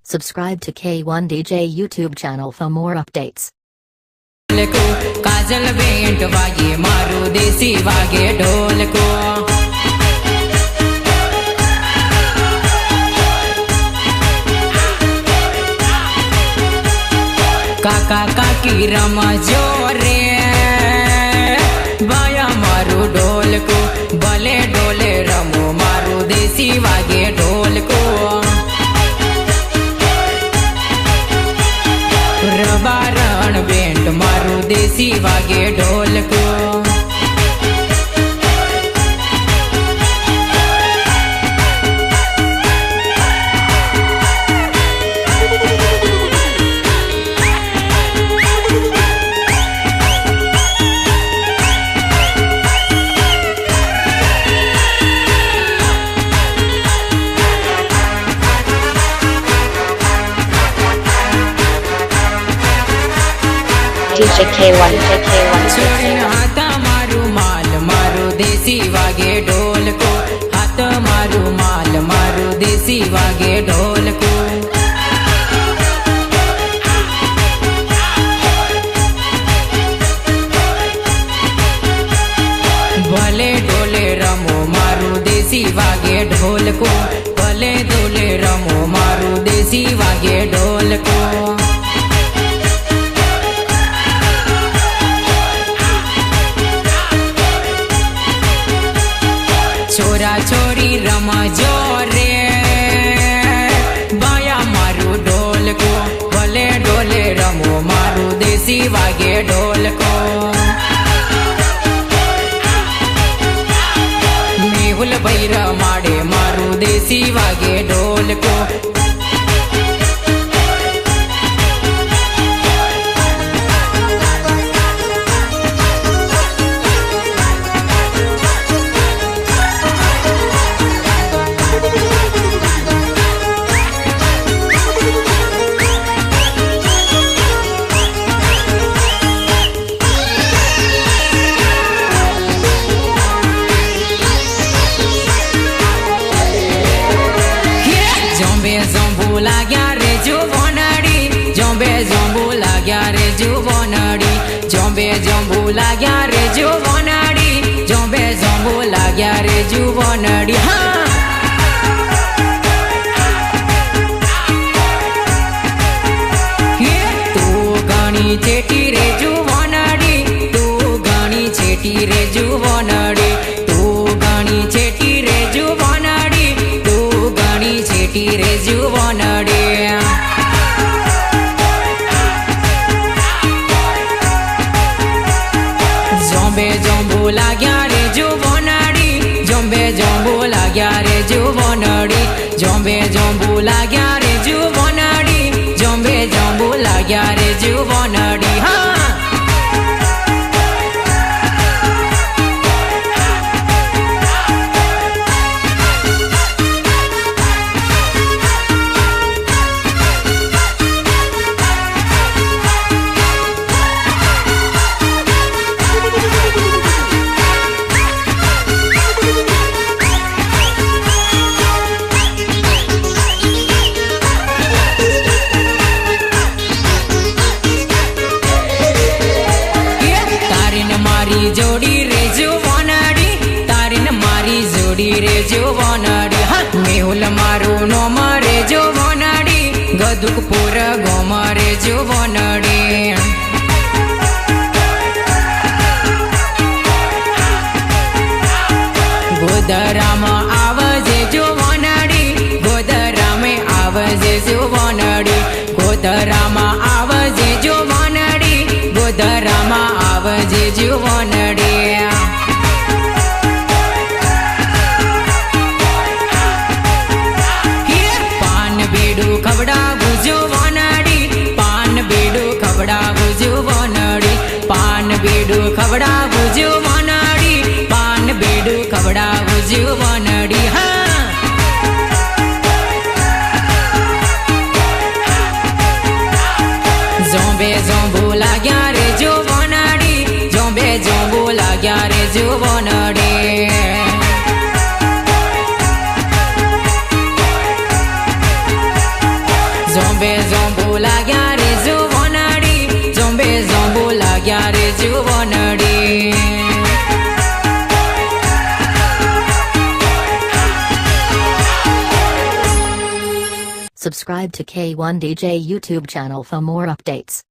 Subscribe to K1DJ YouTube channel for more updates. काजल बेंट वागे मारू देसी वागे ढोल को काका काकी रमजो रे बाया मारू ढोल को भले डोले रमो मारू देसी वागे ढोल को रबारण बेंट मारू देसी वागे ढोल को DJ K1 हाथ मारू माल मारू देसी वागे ढोल को हाथ मारू माल मारू देसी वागे ढोल को भले डोले रमो मारू देसी वागे ढोल को भले डोले रमो मारू देसी वागे ढोल को छोरा छोरी रमजो रे बाया मारू ढोल को भले डोले रमो मारू देसी वागे ढोल को मेहुल भैरा माड़े मारू देसी वागे ढोल को लाग्या रे जुवनड़ी जोंबे जोंबू लाग्या रे जुवनड़ी जोंबे जोंबू लाग्या रे जुवनड़ी जोंबे जोंबू लाग्या रे जुवनड़ी हाँ तू घणी चेटी रे जुवनड़ी तू घणी चेटी रे जुवनड़ी तू घणी चेटी रे जुवनड़ी तू घणी चेटी रे जुवनड़ी जोंबे जोंबू लाग्या रे जुवनड़ी जोंबे जोंबू लाग्या रे जुवनड़ी जोंबे जोंबू लाग्या रे जुवनड़ी जोंबे जोंबू लाग्या रे जुवनड़ी हाँ जोड़ी रे जुवनड़ी तारीन मारी जोड़ी रे जुवनड़ी मेहुल मारू नो मारे जुवनड़ी गदुकपुर गोमरे जुवनड़ी गोदरा में आवजे जुवनड़ी गोदरा में आवजे जुवनड़ी गोदरा में आवजे जुवनड़ी गोदरा में आवजे जुवनड़ी पान बेडू खबड़ा जुवनड़ी पान बेडू खबड़ा जुवनड़ी पान बेडू खबड़ा जुवनड़ी पान बेडू खबड़ा जुवनड़ी हाँ जोंबे जोंबू लाग्या रे जुवनड़ी जोंबे जोंबू लाग्या रे जुवनड़ी જોંબે જોંબુ લાગ્યા રે જુઓ નડી જોંબે જોંબુ લાગ્યા રે જુઓ નડી Subscribe to K1 DJ YouTube channel for more updates.